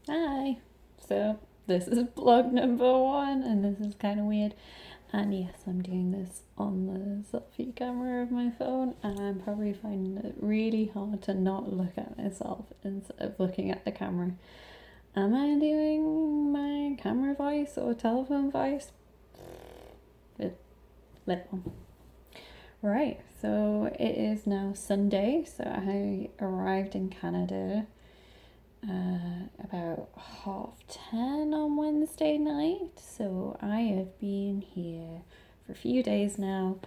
Hi. So this is vlog number one, and this is kind of weird. And yes, I'm doing this on the selfie camera of my phone, and I'm probably finding it really hard to not look at myself instead of looking at the camera. Am I doing my camera voice or telephone voice? Bit little. Right, so it is now Sunday, so I arrived in Canada about 10:30 on Wednesday night. So I have been here for a few days now,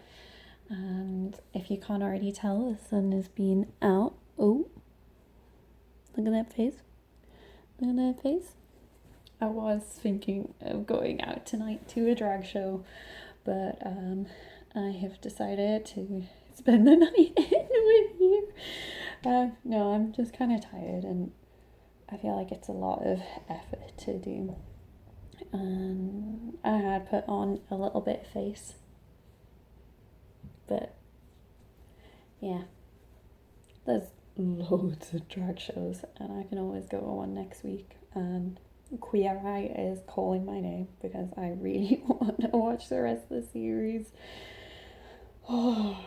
and if you can't already tell, the sun has been out. Oh, look at that face! Look at that face! I was thinking of going out tonight to a drag show, but I have decided to spend the night in with you. No, I'm just kind of tired, and I feel like it's a lot of effort to do. And I had put on a little bit of face, but yeah, there's loads of drag shows, and I can always go to one next week. And Queer Eye is calling my name because I really want to watch the rest of the series. Oh,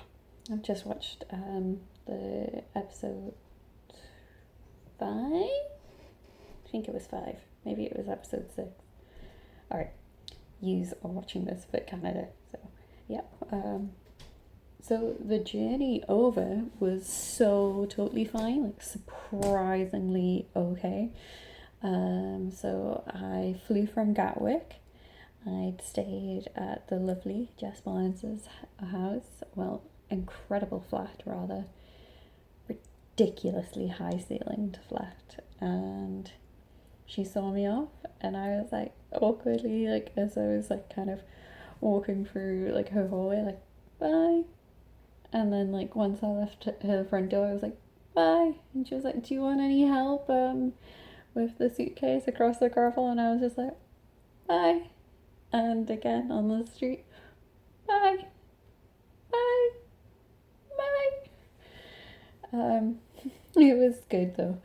I've just watched the episode 5. I think it was 5. Maybe it was episode 6. All right, yous are watching this for Canada, so yeah. So the journey over was so totally fine, like surprisingly okay. So I flew from Gatwick. I'd stayed at the lovely Jess Barnes's house. Well, incredible flat rather, ridiculously high ceilinged flat, and she saw me off, and I was like awkwardly, like as I was like kind of walking through like her hallway, like bye. And then like once I left her front door, I was like bye, and she was like, "Do you want any help with the suitcase across the gravel?" And I was just like bye. And again on the street, bye, bye, bye. It was good though.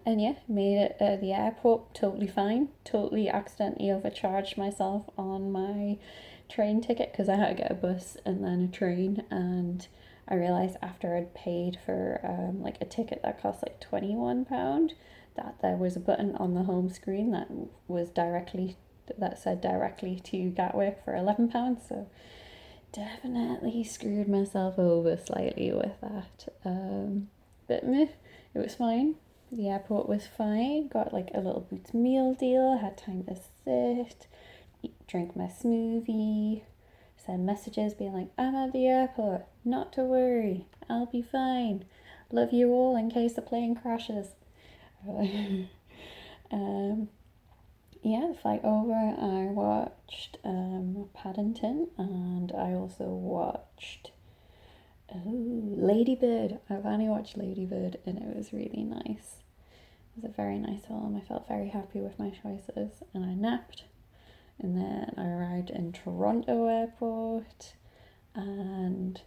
And yeah, made it at the airport totally fine. Totally accidentally overcharged myself on my train ticket because I had to get a bus and then a train. And I realized after I'd paid for like a ticket that cost like £21 that there was a button on the home screen that said directly to Gatwick for £11. So definitely screwed myself over slightly with that. But meh, it was fine. The airport was fine. Got like a little Boots meal deal. Had time to sit, drink my smoothie, send messages being like, "I'm at the airport. Not to worry. I'll be fine. Love you all in case the plane crashes." um, yeah, the flight over, I watched Paddington, and I also watched Lady Bird. I've only watched Lady Bird, and it was really nice. It was a very nice film. I felt very happy with my choices, and I napped. And then I arrived in Toronto airport, and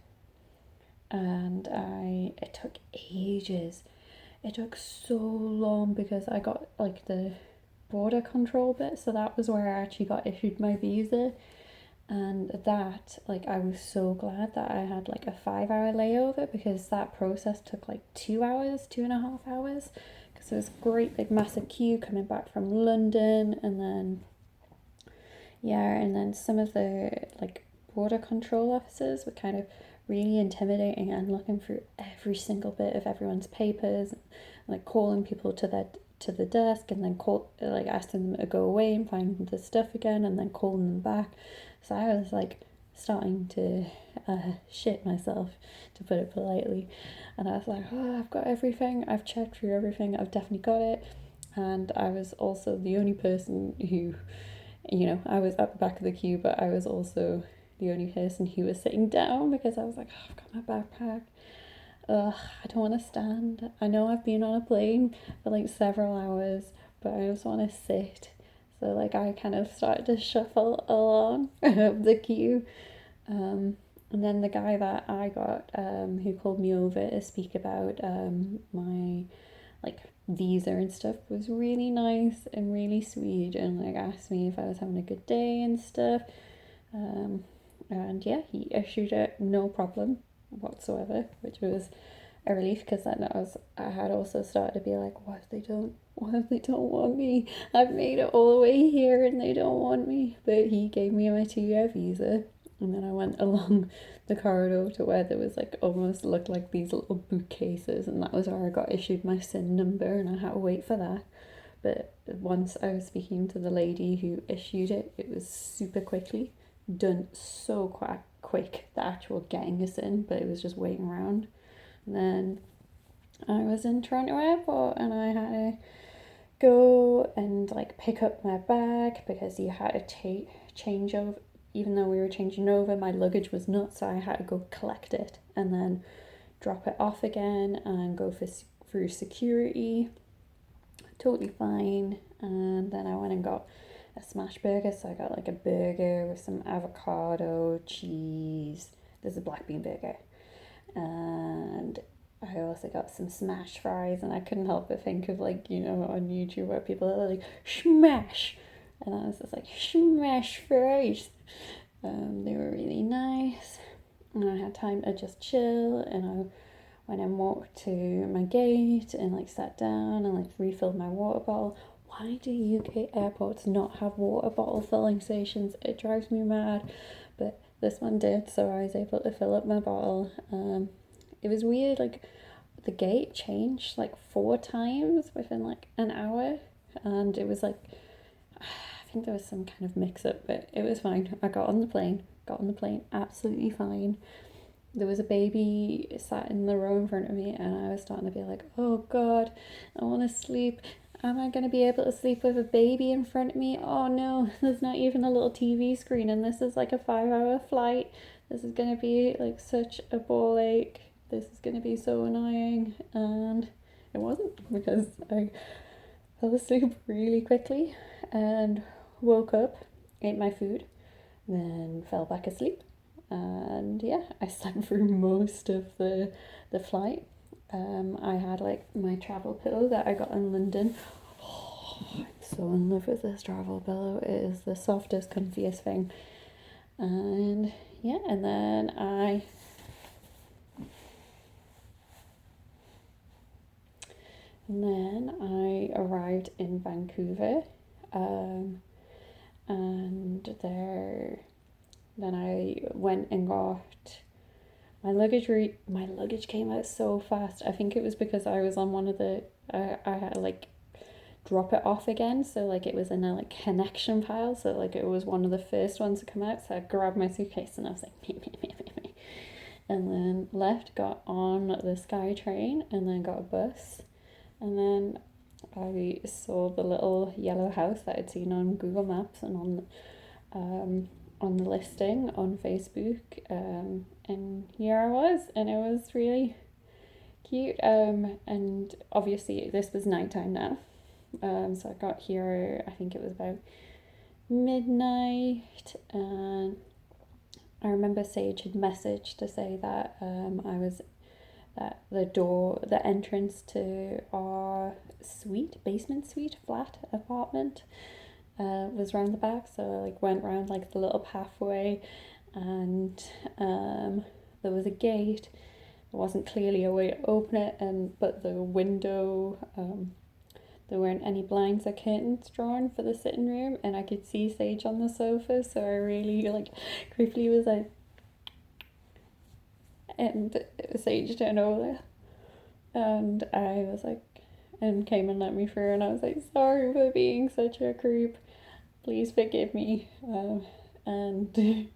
it took ages. It took so long because I got like the border control bit, so that was where I actually got issued my visa. And that, like, I was so glad that I had like a 5 hour layover because that process took like 2 hours, 2.5 hours. Because there was a great big massive queue coming back from London, and then, yeah, and then some of the like border control officers were kind of really intimidating and looking through every single bit of everyone's papers, and, like calling people to the desk, and then like asking them to go away and find the stuff again, and then calling them back. So I was like starting to shit myself, to put it politely. And I was like, "Oh, I've got everything. I've checked through everything. I've definitely got it." And I was also the only person who, I was at the back of the queue, but I was also the only person who was sitting down because I was like, "Oh, I've got my backpack. Ugh, I don't want to stand. I know I've been on a plane for like several hours, but I just want to sit." So like I kind of started to shuffle along the queue. And then the guy that I got, who called me over to speak about my like visa and stuff was really nice and really sweet, and like asked me if I was having a good day and stuff. And yeah, he issued it no problem whatsoever, which was a relief, because then I had also started to be like, what if they don't want me? I've made it all the way here and they don't want me. But he gave me my 2-year visa, and then I went along the corridor to where there was like almost looked like these little bookcases, and that was where I got issued my SIN number, and I had to wait for that. But once I was speaking to the lady who issued it, it was super quickly done, so quick, the actual getting us in, but it was just waiting around. And then I was in Toronto Airport, and I had to go and like pick up my bag, because you had to change over. Even though we were changing over, my luggage was not, so I had to go collect it and then drop it off again and go through security. Totally fine. And then I went and got a smash burger, so I got like a burger with some avocado, cheese. There's a black bean burger, and I also got some smash fries, and I couldn't help but think of, like, you know, on YouTube where people are like, smash, and I was just like, smash fries. They were really nice, and I had time to just chill, and I went and walked to my gate and like sat down and like refilled my water bottle. Why do UK airports not have water bottle filling stations? It drives me mad, but this one did, so I was able to fill up my bottle. It was weird, like the gate changed like 4 times within like an hour, and it was like, I think there was some kind of mix up, but it was fine. I got on the plane absolutely fine. There was a baby sat in the row in front of me, and I was starting to be like, oh God, I want to sleep. Am I going to be able to sleep with a baby in front of me? Oh no, there's not even a little TV screen, and this is like a 5-hour flight. This is going to be like such a ball ache. This is going to be so annoying. And it wasn't, because I fell asleep really quickly and woke up, ate my food, then fell back asleep. And yeah, I slept through most of the flight. I had like my travel pillow that I got in London. Oh, I'm so in love with this travel pillow. It is the softest, comfiest thing. And yeah, and then I arrived in Vancouver, and then I went and got my luggage. My luggage came out so fast. I think it was because I was on one of the. I had to like drop it off again, so like it was in a like connection pile. So like it was one of the first ones to come out. So I grabbed my suitcase and I was like, me, and then left, got on the Sky train, and then got a bus, and then I saw the little yellow house that I'd seen on Google Maps and on the listing on Facebook, and here I was, and it was really cute. And obviously this was nighttime now, so I got here, I think it was about midnight, and I remember Sage had messaged to say that that the entrance to our basement suite, flat apartment, was round the back. So I like went round like the little pathway, and there was a gate. There wasn't clearly a way to open it, but the window, there weren't any blinds or curtains drawn for the sitting room, and I could see Sage on the sofa. So I really like quickly was like, and Sage turned over, and I was like, and came and let me through, and I was like, sorry for being such a creep, please forgive me. And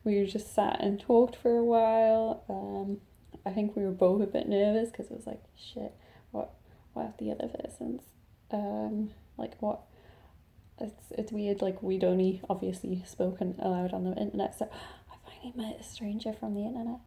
we just sat and talked for a while. I think we were both a bit nervous, because it was like, shit, what if the other person's like, what, it's weird, like we'd only obviously spoken aloud on the internet, so I finally met a stranger from the internet.